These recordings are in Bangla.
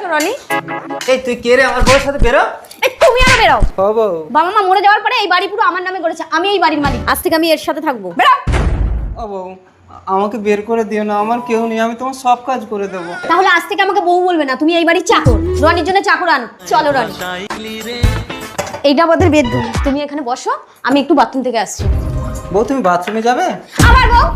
রনি, এই তুই কে রে? আমার বউয়ের সাথে বেরো। এই তুমি আর বেরো। ও বউ, বাবা মা মরে যাওয়ার পরে এই বাড়ি পুরো আমার নামে করেছে। আমি এই বাড়ির মালিক। আজ থেকে আমি এর সাথে থাকবো। বেরো। ও বউ, আমাকে বের করে দিও না, আমার কেউ নেই, আমি তোমার সব কাজ করে দেবো। তাহলে আজ থেকে আমাকে বউ বলবে না, তুমি এই বাড়ির চাকর। রনির জন্য চাকর আনো। চলো রনি। এইটা আমাদের বেডরুম। তুমি এখানে বসো, আমি একটু বাথরুম থেকে আসছি। বউ তুমি বাথরুমে যাবে? আমার বউ।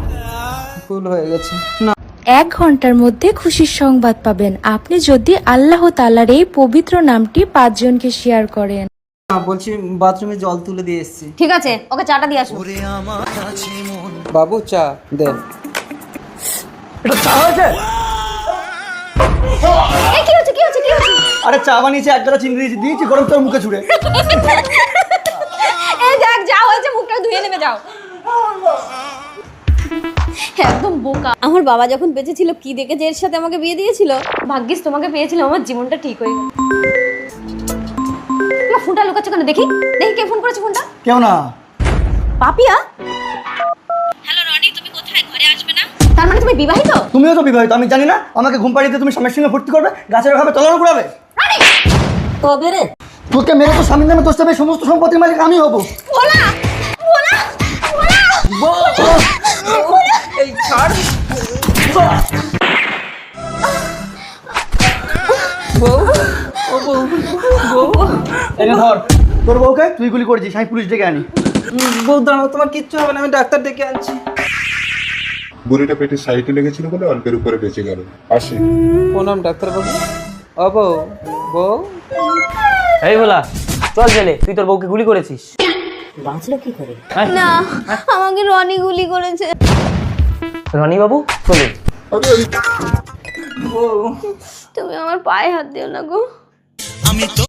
ভুল হয়ে গেছে। না 1 ঘন্টার মধ্যে খুশির সংবাদ পাবেন আপনি যদি আল্লাহ তাআলার এই পবিত্র নামটি 5 জনকে শেয়ার করেন। না, বলছি বাথরুমে জল তুলে দিয়ে এসেছি। ঠিক আছে, ওকে চাটা দিয়ে আসো। বাবু চা দেন। এটা চা হয়েছে? এই কি হচ্ছে? আরে চা বানিয়েছি, এক গাদা চিনি দিয়েছি গরম তোর মুখে ছুড়ে। এই দেখ, যা হয়েছে মুখটা ধুয়ে নেমে যাও। একদম বোকা। আমার বাবা যখন বেঁচে ছিল কি দেখে যে এর সাথে আমাকে বিয়ে দিয়েছিল। ভাগ্যিস তোমাকে পেয়েছিল, আমার জীবনটা ঠিক হয়ে গেল। তোমার ফোনটা লুকাচ্ছ কেন? দেখি কে ফোন করেছে ফোনটা। কেউ না। পাপিয়া। হ্যালো রনি, তুমি কোথায়? ঘরে আসবে না? তার মানে তুমি বিবাহিত? তুমিও তো বিবাহিত, আমি জানি না? আমাকে ঘুম পাড়িয়ে দিয়ে তুমি স্বামীর সঙ্গে ভর্তি করবে, গাছের ভাবে তলানো করাবে। রনি তবে রে, তোকে মেরে তো স্বামীর নামে তোর সাথে সমস্ত সম্পত্তির মালিক আমি হবো। বলা এই ছাড় বউ। ও বউ, বউ, এনে ধর তোর বউকে, তুই গুলি করেছিস, আমি পুলিশ ডেকে আনি। বউ দাঁড়াও, তোমার কিচ্ছু হবে না, আমি ডাক্তার ডেকে আনছি। বুড়িটা পেটের সাইডে লেগেছিল বলে অল্পের উপরে বেঁচে গেল। আসি। প্রণাম ডাক্তার বাবু। ও বউ, বউ। এই বলা, চল চলে, তুই তোর বউকে গুলি করেছিস। না, আমাকে রনি গুলি করেছে। রনি বাবু চলুন। তুমি আমার পায়ে হাত দিও না গো।